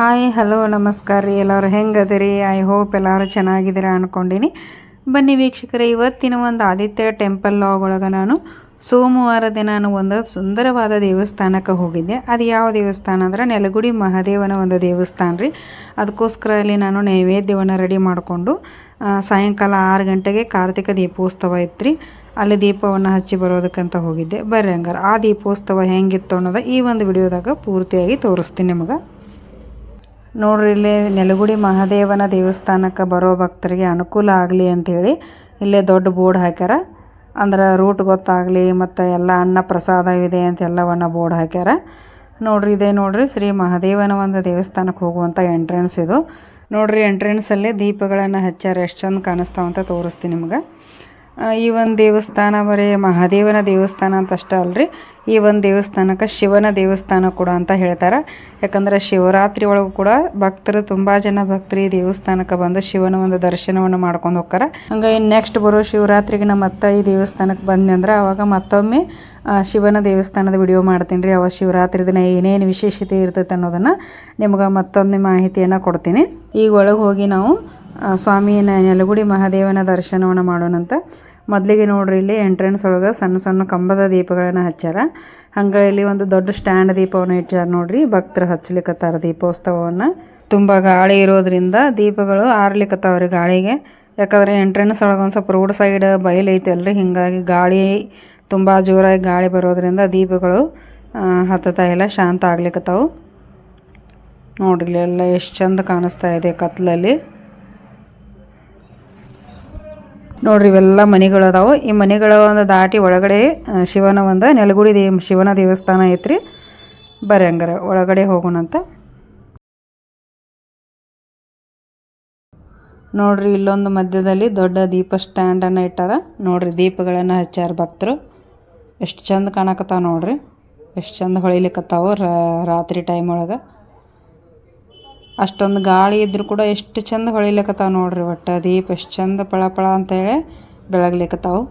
Hi hello ನಮಸ್ಕಾರ ರೀ. ಎಲ್ಲರೂ ಹೆಂಗದಿರಿ? ಐ ಹೋಪ್ ಎಲ್ಲರೂ ಚೆನ್ನಾಗಿದ್ದೀರಾ ಅಂದ್ಕೊಂಡಿನಿ. ಬನ್ನಿ ವೀಕ್ಷಕರೇ, ಇವತ್ತಿನ ಒಂದು ಆದಿತ್ಯ ಟೆಂಪಲ್ ಲಾಗ್ ಒಳಗೆ ನಾನು ಸೋಮವಾರ ದಿನ ಒಂದು ಸುಂದರವಾದ ದೇವಸ್ಥಾನಕ್ಕೆ ಹೋಗಿದ್ದೆ. ಅದು ಯಾವ ದೇವಸ್ಥಾನ ಅಂದ್ರೆ ನೆಲಗುಡಿ ಮಹಾದೇವನ ಒಂದು ದೇವಸ್ಥಾನ ರೀ. ಅದಕ್ಕೋಸ್ಕರ ಅಲ್ಲಿ ನಾನು ನೈವೇದ್ಯವನ್ನು ರೆಡಿ ಮಾಡಿಕೊಂಡು ಸಾಯಂಕಾಲ 6 ಗಂಟೆಗೆ ಕಾರ್ತಿಕ ದೀಪೋತ್ಸವ ಇತ್ತು. ಅಲ್ಲಿ ದೀಪವನ್ನು ಹಚ್ಚಿ ಬರೋದಕ್ಕಂತ ಹೋಗಿದ್ದೆ. ಬರ್ರಿ ಹಂಗಾರೆ ಆ ದೀಪೋತ್ಸವ ಹೆಂಗಿತ್ತು ಅನ್ನೋದು ಈ ಒಂದು ವಿಡಿಯೋದಾಗ ಪೂರ್ತಿಯಾಗಿ ತೋರಿಸ್ತೀನಿ ನಿಮಗೆ. ನೋಡ್ರಿ, ಇಲ್ಲಿ ನೆಲಗುಡಿ ಮಹಾದೇವನ ದೇವಸ್ಥಾನಕ್ಕೆ ಬರೋ ಭಕ್ತರಿಗೆ ಅನುಕೂಲ ಆಗಲಿ ಅಂಥೇಳಿ ಇಲ್ಲೇ ದೊಡ್ಡ ಬೋರ್ಡ್ ಹಾಕ್ಯಾರ. ಅಂದ್ರೆ ರೂಟ್ ಗೊತ್ತಾಗಲಿ ಮತ್ತು ಎಲ್ಲ ಅನ್ನ ಪ್ರಸಾದ ಇದೆ ಅಂತ ಎಲ್ಲವನ್ನು ಬೋರ್ಡ್ ಹಾಕ್ಯಾರ. ನೋಡ್ರಿ, ಇದೇ ನೋಡ್ರಿ ಶ್ರೀ ಮಹಾದೇವನ ಒಂದು ದೇವಸ್ಥಾನಕ್ಕೆ ಹೋಗುವಂಥ ಎಂಟ್ರೆನ್ಸ್ ಇದು. ನೋಡ್ರಿ, ಎಂಟ್ರೆನ್ಸಲ್ಲೇ ದೀಪಗಳನ್ನು ಹಚ್ಚಾರ. ಎಷ್ಟು ಚಂದ ಕಾಣಿಸ್ತಾವಂತ ತೋರಿಸ್ತೀನಿ ನಿಮ್ಗೆ. ಈ ಒಂದು ದೇವಸ್ಥಾನ ಬರೀ ಮಹಾದೇವನ ದೇವಸ್ಥಾನ ಅಂತ ಅಷ್ಟೇ ಅಲ್ರಿ, ಈ ಒಂದು ದೇವಸ್ಥಾನಕ್ಕೆ ಶಿವನ ದೇವಸ್ಥಾನ ಕೂಡ ಅಂತ ಹೇಳ್ತಾರೆ. ಯಾಕಂದರೆ ಶಿವರಾತ್ರಿ ಒಳಗೂ ಕೂಡ ಭಕ್ತರು ತುಂಬ ಜನ ಭಕ್ತರು ಈ ದೇವಸ್ಥಾನಕ್ಕೆ ಬಂದು ಶಿವನ ಒಂದು ದರ್ಶನವನ್ನು ಮಾಡ್ಕೊಂಡು ಹೋಗ್ತಾರೆ. ಹಂಗೆ ನೆಕ್ಸ್ಟ್ ಬರೋ ಶಿವರಾತ್ರಿಗೆ ನಮ್ಮ ಮತ್ತೆ ಈ ದೇವಸ್ಥಾನಕ್ಕೆ ಬಂದೆ ಅಂದ್ರೆ ಅವಾಗ ಮತ್ತೊಮ್ಮೆ ಶಿವನ ದೇವಸ್ಥಾನದ ವಿಡಿಯೋ ಮಾಡ್ತೀನಿ ರೀ. ಅವಾಗ ಶಿವರಾತ್ರಿ ದಿನ ಏನೇನು ವಿಶೇಷತೆ ಇರ್ತೈತೆ ಅನ್ನೋದನ್ನು ನಿಮ್ಗೆ ಮತ್ತೊಂದು ಮಾಹಿತಿಯನ್ನು ಕೊಡ್ತೀನಿ. ಈಗ ಒಳಗೆ ಹೋಗಿ ನಾವು ಸ್ವಾಮಿಯ ನೆಲಗುಡಿ ಮಹಾದೇವನ ದರ್ಶನವನ್ನು ಮಾಡೋಣಂತ. ಮೊದಲಿಗೆ ನೋಡ್ರಿ, ಇಲ್ಲಿ ಎಂಟ್ರೆನ್ಸ್ ಒಳಗೆ ಸಣ್ಣ ಸಣ್ಣ ಕಂಬದ ದೀಪಗಳನ್ನು ಹಚ್ಚಾರ. ಹಂಗೆ ಇಲ್ಲಿ ಒಂದು ದೊಡ್ಡ ಸ್ಟ್ಯಾಂಡ್ ದೀಪವನ್ನು ಇಟ್ಟಾರ ನೋಡ್ರಿ. ಭಕ್ತರು ಹಚ್ಚಲಿಕ್ಕತ್ತಾರ ದೀಪೋತ್ಸವವನ್ನು. ತುಂಬ ಗಾಳಿ ಇರೋದ್ರಿಂದ ದೀಪಗಳು ಆರ್ಲಿಕ್ಕತ್ತಾವ್ರಿ ಗಾಳಿಗೆ. ಯಾಕಂದರೆ ಎಂಟ್ರೆನ್ಸ್ ಒಳಗೆ ಒಂದು ಸ್ವಲ್ಪ ರೋಡ್ ಸೈಡ್ ಬಯಲೈತೆ ಅಲ್ರಿ, ಹೀಗಾಗಿ ಗಾಳಿ ತುಂಬ ಜೋರಾಗಿ ಗಾಳಿ ಬರೋದ್ರಿಂದ ದೀಪಗಳು ಹತ್ತತಾ ಇಲ್ಲ, ಶಾಂತ ಆಗ್ಲಿಕ್ಕತ್ತಾವು. ನೋಡ್ರಿ, ಇಲ್ಲೆಲ್ಲ ಎಷ್ಟು ಚಂದ ಕಾಣಿಸ್ತಾ ಇದೆ ಕತ್ಲಲ್ಲಿ. ನೋಡ್ರಿ, ಇವೆಲ್ಲ ಮನೆಗಳು ಅದಾವೆ. ಈ ಮನೆಗಳ ಒಂದು ದಾಟಿ ಒಳಗಡೆ ಶಿವನ ಒಂದು ನೆಲಗುಡಿ ಶಿವನ ದೇವಸ್ಥಾನ ಐತ್ರಿ. ಬರ್ರಿ ಹಂಗಾರೆ ಒಳಗಡೆ ಹೋಗೋಣಂತ. ನೋಡ್ರಿ, ಇಲ್ಲೊಂದು ಮಧ್ಯದಲ್ಲಿ ದೊಡ್ಡ ದೀಪ ಸ್ಟ್ಯಾಂಡನ್ನು ಇಟ್ಟಾರ. ನೋಡ್ರಿ, ದೀಪಗಳನ್ನು ಹಚ್ಚಾರ ಭಕ್ತರು. ಎಷ್ಟು ಚಂದ ಕಾಣಕತ್ತಾವ ನೋಡ್ರಿ, ಎಷ್ಟು ಚಂದ ಹೊಳಿಲಿಕ್ಕತ್ತಾವ ರಾತ್ರಿ ಟೈಮ್ ಒಳಗೆ. ಅಷ್ಟೊಂದು ಗಾಳಿ ಇದ್ರೂ ಕೂಡ ಎಷ್ಟು ಚಂದ ಹೊಳಿಲಿಕ್ಕತ್ತಾವ ನೋಡ್ರಿ. ಒಟ್ಟು ದೀಪ ಎಷ್ಟು ಚಂದ ಪಳ ಅಂತೇಳಿ ಬೆಳಗ್ಲಿಕ್ಕತ್ತಾವು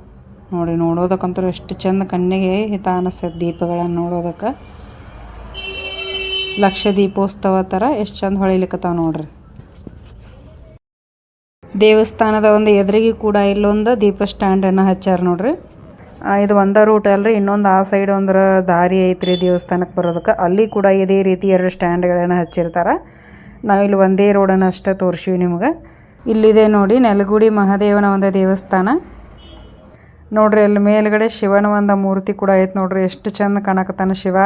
ನೋಡ್ರಿ. ನೋಡೋದಕ್ಕಂತೂ ಎಷ್ಟು ಚಂದ ಕಣ್ಣಿಗೆ ಹಿತ ಅನಿಸ್ತದೆ ದೀಪಗಳನ್ನು ನೋಡೋದಕ್ಕೆ. ಲಕ್ಷ ದೀಪೋತ್ಸವ ಥರ ಎಷ್ಟು ಚಂದ ಹೊಳಿಲಿಕ್ಕತ್ತಾವ ನೋಡ್ರಿ. ದೇವಸ್ಥಾನದ ಒಂದು ಎದುರಿಗೆ ಕೂಡ ಇಲ್ಲೊಂದು ದೀಪ ಸ್ಟ್ಯಾಂಡನ್ನು ಹಚ್ಚಾರ ನೋಡ್ರಿ. ಇದು ಒಂದೇ ರೂಟ್ ಅಲ್ರಿ, ಇನ್ನೊಂದು ಆ ಸೈಡ್ ಒಂದು ದಾರಿ ಐತ್ರಿ ದೇವಸ್ಥಾನಕ್ಕೆ ಬರೋದಕ್ಕೆ. ಅಲ್ಲಿ ಕೂಡ ಇದೇ ರೀತಿ 2 ಸ್ಟ್ಯಾಂಡ್ಗಳನ್ನು ಹಚ್ಚಿರ್ತಾರೆ. ನಾವಿಲ್ಲಿ ಒಂದೇ ರೋಡನ್ನು ಅಷ್ಟೇ ತೋರಿಸಿವಿ ನಿಮ್ಗೆ. ಇಲ್ಲಿದೆ ನೋಡಿ ನೆಲಗುಡಿ ಮಹಾದೇವನ ಒಂದು ದೇವಸ್ಥಾನ. ನೋಡ್ರಿ, ಅಲ್ಲಿ ಮೇಲ್ಗಡೆ ಶಿವನ ಒಂದು ಮೂರ್ತಿ ಕೂಡ ಐತೆ ನೋಡ್ರಿ. ಎಷ್ಟು ಚಂದ ಕಾಣಕತ್ತಾನ ಶಿವ.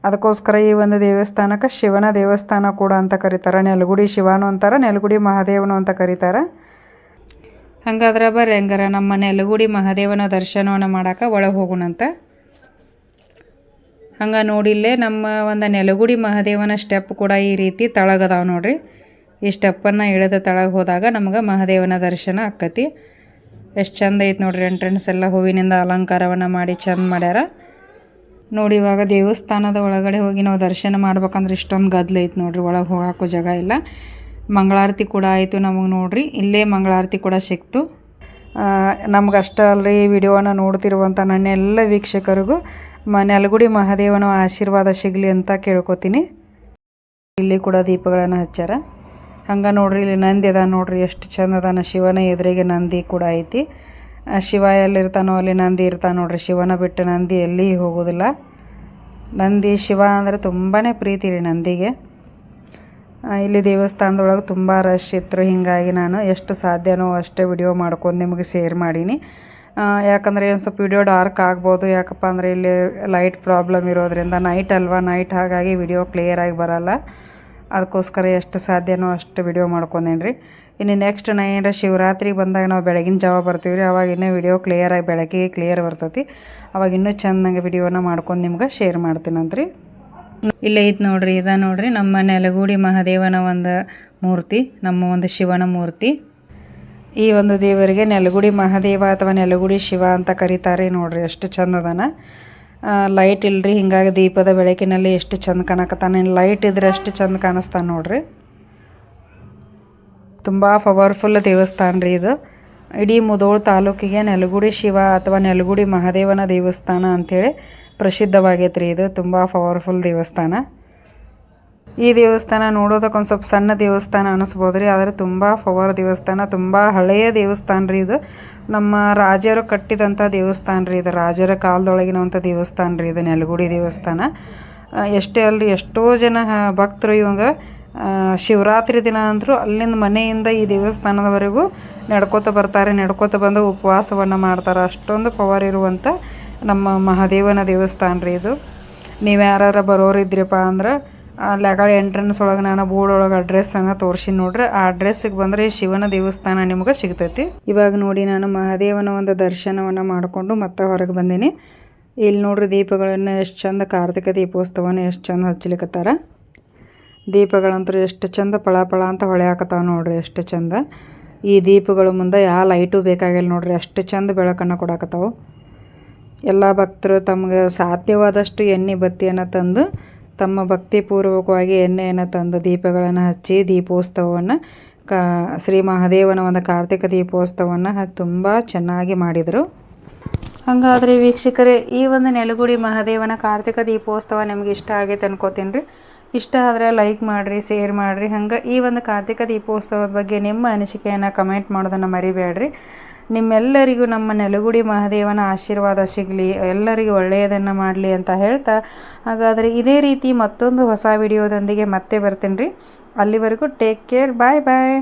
ಅದಕ್ಕೋಸ್ಕರ ಈ ಒಂದು ದೇವಸ್ಥಾನಕ್ಕೆ ಶಿವನ ದೇವಸ್ಥಾನ ಕೂಡ ಅಂತ ಕರೀತಾರೆ. ನೆಲಗುಡಿ ಶಿವನು ಅಂತಾರೆ, ನೆಲಗುಡಿ ಮಹಾದೇವನು ಅಂತ ಕರೀತಾರೆ. ಹಂಗಾದ್ರೆ ಬರ್ರಿ ಹಂಗಾರೆ ನಮ್ಮ ನೆಲಗುಡಿ ಮಹಾದೇವನ ದರ್ಶನವನ್ನು ಮಾಡೋಕೆ ಒಳಗೆ ಹೋಗೋಣಂತ. ಹಂಗೆ ನೋಡಿಲ್ಲೇ ನಮ್ಮ ಒಂದು ನೆಲಗುಡಿ ಮಹಾದೇವನ ಸ್ಟೆಪ್ ಕೂಡ ಈ ರೀತಿ ತಳಗದಾವ ನೋಡ್ರಿ. ಈ ಸ್ಟೆಪ್ಪನ್ನು ಇಳಿದ ತಳಗೆ ಹೋದಾಗ ನಮ್ಗೆ ಮಹಾದೇವನ ದರ್ಶನ ಆಕ್ಕತಿ. ಎಷ್ಟು ಚಂದ ಐತೆ ನೋಡ್ರಿ. ಎಂಟ್ರೆನ್ಸ್ ಎಲ್ಲ ಹೂವಿನಿಂದ ಅಲಂಕಾರವನ್ನು ಮಾಡಿ ಚಂದ ಮಾಡ್ಯಾರ ನೋಡಿ. ಇವಾಗ ದೇವಸ್ಥಾನದ ಒಳಗಡೆ ಹೋಗಿ ನಾವು ದರ್ಶನ ಮಾಡ್ಬೇಕಂದ್ರೆ ಇಷ್ಟೊಂದು ಗದ್ದಲ ಐತೆ ನೋಡ್ರಿ. ಒಳಗೆ ಹೋಗಾಕೋ ಜಾಗ ಇಲ್ಲ. ಮಂಗಳಾರತಿ ಕೂಡ ಆಯಿತು ನಮಗೆ ನೋಡ್ರಿ. ಇಲ್ಲೇ ಮಂಗಳಾರತಿ ಕೂಡ ಸಿಕ್ತು ನಮ್ಗೆ. ಅಷ್ಟೇ ಅಲ್ರಿ, ಈ ವಿಡಿಯೋವನ್ನು ನೋಡ್ತಿರುವಂಥ ನನ್ನೆಲ್ಲ ವೀಕ್ಷಕರಿಗೂ ನೆಲಗುಡಿ ಮಹಾದೇವನ ಆಶೀರ್ವಾದ ಸಿಗಲಿ ಅಂತ ಕೇಳ್ಕೊತೀನಿ. ಇಲ್ಲಿ ಕೂಡ ದೀಪಗಳನ್ನು ಹಚ್ಚಾರ. ಹಂಗೆ ನೋಡ್ರಿ, ಇಲ್ಲಿ ನಂದಿ ಅದ ನೋಡ್ರಿ. ಎಷ್ಟು ಚಂದ ಅದಾನ. ಶಿವನ ಎದುರಿಗೆ ನಂದಿ ಕೂಡ ಐತಿ. ಶಿವ ಎಲ್ಲಿರ್ತಾನೋ ಅಲ್ಲಿ ನಂದಿ ಇರ್ತಾನೆ ನೋಡ್ರಿ. ಶಿವನ ಬಿಟ್ಟು ನಂದಿ ಎಲ್ಲಿ ಹೋಗೋದಿಲ್ಲ. ನಂದಿ ಶಿವ ಅಂದರೆ ತುಂಬಾ ಪ್ರೀತಿ ರೀ ನಂದಿಗೆ. ಇಲ್ಲಿ ದೇವಸ್ಥಾನದೊಳಗೆ ತುಂಬ ರಶ್ ಇತ್ತು. ಹೀಗಾಗಿ ನಾನು ಎಷ್ಟು ಸಾಧ್ಯನೋ ಅಷ್ಟೇ ವಿಡಿಯೋ ಮಾಡ್ಕೊಂಡು ನಿಮಗೆ ಶೇರ್ ಮಾಡೀನಿ. ಯಾಕಂದರೆ ಒಂದು ಸ್ವಲ್ಪ ವಿಡಿಯೋ ಡಾರ್ಕ್ ಆಗ್ಬೋದು. ಯಾಕಪ್ಪ ಅಂದರೆ ಇಲ್ಲಿ ಲೈಟ್ ಪ್ರಾಬ್ಲಮ್ ಇರೋದ್ರಿಂದ, ನೈಟ್ ಅಲ್ವಾ, ನೈಟ್ ಹಾಗಾಗಿ ವಿಡಿಯೋ ಕ್ಲಿಯರಾಗಿ ಬರೋಲ್ಲ. ಅದಕ್ಕೋಸ್ಕರ ಎಷ್ಟು ಸಾಧ್ಯನೋ ಅಷ್ಟು ವಿಡಿಯೋ ಮಾಡ್ಕೊಂಡೇನಿ ರೀ. ಇನ್ನು ನೆಕ್ಸ್ಟ್ ನೈಟ್ ಶಿವರಾತ್ರಿ ಬಂದಾಗ ನಾವು ಬೆಳಗಿನ ಜಾವ ಬರ್ತೀವಿ ರೀ. ಅವಾಗ ಇನ್ನೂ ವಿಡಿಯೋ ಕ್ಲಿಯರಾಗಿ ಬೆಳಕಿಗೆ ಕ್ಲಿಯರ್ ಬರ್ತೈತಿ. ಅವಾಗ ಇನ್ನೂ ಚೆನ್ನಾಗಿ ವಿಡಿಯೋನ ಮಾಡ್ಕೊಂಡು ನಿಮ್ಗೆ ಶೇರ್ ಮಾಡ್ತೀನಂತ್ರಿ. ಇಲ್ಲೇ ಐತೆ ನೋಡ್ರಿ, ಇದ ನೋಡ್ರಿ ನಮ್ಮ ನೆಲಗುಡಿ ಮಹಾದೇವನ ಒಂದು ಮೂರ್ತಿ, ನಮ್ಮ ಒಂದು ಶಿವನ ಮೂರ್ತಿ. ಈ ಒಂದು ದೇವರಿಗೆ ನೆಲಗುಡಿ ಮಹಾದೇವ ಅಥವಾ ನೆಲಗುಡಿ ಶಿವ ಅಂತ ಕರೀತಾರೆ ನೋಡ್ರಿ. ಎಷ್ಟು ಚಂದ ಅದಾನ. ಲೈಟ್ ಇಲ್ರಿ, ಹಿಂಗಾಗಿ ದೀಪದ ಬೆಳಕಿನಲ್ಲಿ ಎಷ್ಟು ಚಂದ ಕಾಣಕತ್ತಾನ. ಲೈಟ್ ಇದ್ರೆ ಎಷ್ಟು ಚಂದ ಕಾಣಿಸ್ತಾನೆ ನೋಡ್ರಿ. ತುಂಬ ಪವರ್ಫುಲ್ ದೇವಸ್ಥಾನ ರೀ ಇದು. ಇಡೀ ಮುಧೋಳ ತಾಲೂಕಿಗೆ ನೆಲಗುಡಿ ಶಿವ ಅಥವಾ ನೆಲಗುಡಿ ಮಹಾದೇವನ ದೇವಸ್ಥಾನ ಅಂಥೇಳಿ ಪ್ರಸಿದ್ಧವಾಗೈತೆ ರೀ ಇದು. ತುಂಬ ಪವರ್ಫುಲ್ ದೇವಸ್ಥಾನ. ಈ ದೇವಸ್ಥಾನ ನೋಡೋದಕ್ಕೆ ಒಂದು ಸ್ವಲ್ಪ ಸಣ್ಣ ದೇವಸ್ಥಾನ ಅನ್ನಿಸ್ಬೋದು ರೀ, ಆದರೆ ತುಂಬ ಪವರ್ ದೇವಸ್ಥಾನ, ತುಂಬ ಹಳೆಯ ದೇವಸ್ಥಾನ ರೀ ಇದು. ನಮ್ಮ ರಾಜರು ಕಟ್ಟಿದಂಥ ದೇವಸ್ಥಾನ ರೀ ಇದು, ರಾಜರ ಕಾಲದೊಳಗಿನವಂಥ ದೇವಸ್ಥಾನ ರೀ ಇದು, ನೆಲಗುಡಿ ದೇವಸ್ಥಾನ. ಎಷ್ಟೇ ಅಲ್ರಿ, ಎಷ್ಟೋ ಜನ ಭಕ್ತರು ಇವಂಗ ಶಿವರಾತ್ರಿ ದಿನ ಅಂದರೂ ಅಲ್ಲಿಂದ ಮನೆಯಿಂದ ಈ ದೇವಸ್ಥಾನದವರೆಗೂ ನಡ್ಕೋತ ಬರ್ತಾರೆ, ನಡ್ಕೋತ ಬಂದು ಉಪವಾಸವನ್ನು ಮಾಡ್ತಾರೆ. ಅಷ್ಟೊಂದು ಪವರ್ ಇರುವಂಥ ನಮ್ಮ ಮಹಾದೇವನ ದೇವಸ್ಥಾನ ರೀ ಇದು. ನೀವು ಯಾರು ಬರೋರಿದ್ರಪ್ಪ ಅಂದ್ರೆ ಅಲ್ಲಾಗ ಎಂಟ್ರೆನ್ಸ್ ಒಳಗೆ ನಾನು ಬೋರ್ಡ್ ಒಳಗೆ ಅಡ್ರೆಸ್ಸನ್ನು ತೋರಿಸಿ ನೋಡ್ರಿ, ಆ ಅಡ್ರೆಸ್ಸಿಗೆ ಬಂದರೆ ಶಿವನ ದೇವಸ್ಥಾನ ನಿಮ್ಗೆ ಸಿಗ್ತೈತಿ. ಇವಾಗ ನೋಡಿ ನಾನು ಮಹಾದೇವನ ಒಂದು ದರ್ಶನವನ್ನು ಮಾಡಿಕೊಂಡು ಮತ್ತೆ ಹೊರಗೆ ಬಂದೀನಿ. ಇಲ್ಲಿ ನೋಡ್ರಿ ದೀಪಗಳನ್ನು ಎಷ್ಟು ಚಂದ, ಕಾರ್ತಿಕ ದೀಪೋತ್ಸವನ ಎಷ್ಟು ಚಂದ ಹಚ್ಚಲಿಕತ್ತಾರ. ದೀಪಗಳಂತೂ ಎಷ್ಟು ಚಂದ ಪಳ ಅಂತ ಹೊಳೆಯಾಕತ್ತಾವ ನೋಡ್ರಿ, ಎಷ್ಟು ಚಂದ. ಈ ದೀಪಗಳು ಮುಂದೆ ಯಾವ ಲೈಟು ಬೇಕಾಗಿಲ್ಲ ನೋಡ್ರಿ, ಅಷ್ಟು ಚಂದ ಬೆಳಕನ್ನು ಕೊಡಾಕತ್ತಾವು. ಎಲ್ಲ ಭಕ್ತರು ತಮಗೆ ಸಾಧ್ಯವಾದಷ್ಟು ಎಣ್ಣೆ ಬತ್ತಿಯನ್ನು ತಂದು ತಮ್ಮ ಭಕ್ತಿಪೂರ್ವಕವಾಗಿ ಎಣ್ಣೆಯನ್ನು ತಂದು ದೀಪಗಳನ್ನು ಹಚ್ಚಿ ದೀಪೋತ್ಸವವನ್ನು ಶ್ರೀ ಮಹಾದೇವನ ಒಂದು ಕಾರ್ತಿಕ ದೀಪೋತ್ಸವವನ್ನು ತುಂಬ ಚೆನ್ನಾಗಿ ಮಾಡಿದರು. ಹಾಗಾದರೆ ವೀಕ್ಷಕರೇ, ಈ ಒಂದು ನೆಲಗುಡಿ ಮಹಾದೇವನ ಕಾರ್ತಿಕ ದೀಪೋತ್ಸವ ನಿಮ್ಗೆ ಇಷ್ಟ ಆಗೈತೆ ಅನ್ಕೋತೀನಿ ರೀ. ಇಷ್ಟ ಆದರೆ ಲೈಕ್ ಮಾಡಿರಿ, ಶೇರ್ ಮಾಡಿರಿ. ಹಂಗೆ ಈ ಒಂದು ಕಾರ್ತಿಕ ದೀಪೋತ್ಸವದ ಬಗ್ಗೆ ನಿಮ್ಮ ಅನಿಸಿಕೆಯನ್ನು ಕಮೆಂಟ್ ಮಾಡೋದನ್ನು ಮರಿಬೇಡ್ರಿ. ನಿಮ್ಮೆಲ್ಲರಿಗೂ ನಮ್ಮ ನೆಲಗುಡಿ ಮಹಾದೇವನ ಆಶೀರ್ವಾದ ಸಿಗಲಿ, ಎಲ್ಲರಿಗೂ ಒಳ್ಳೆಯದನ್ನು ಮಾಡಲಿ ಅಂತ ಹೇಳ್ತಾ, ಹಾಗಾದರೆ ಇದೇ ರೀತಿ ಮತ್ತೊಂದು ಹೊಸ ವಿಡಿಯೋದೊಂದಿಗೆ ಮತ್ತೆ ಬರ್ತೀನಿ ರೀ. ಅಲ್ಲಿವರೆಗೂ ಟೇಕ್ ಕೇರ್, ಬಾಯ್ ಬಾಯ್.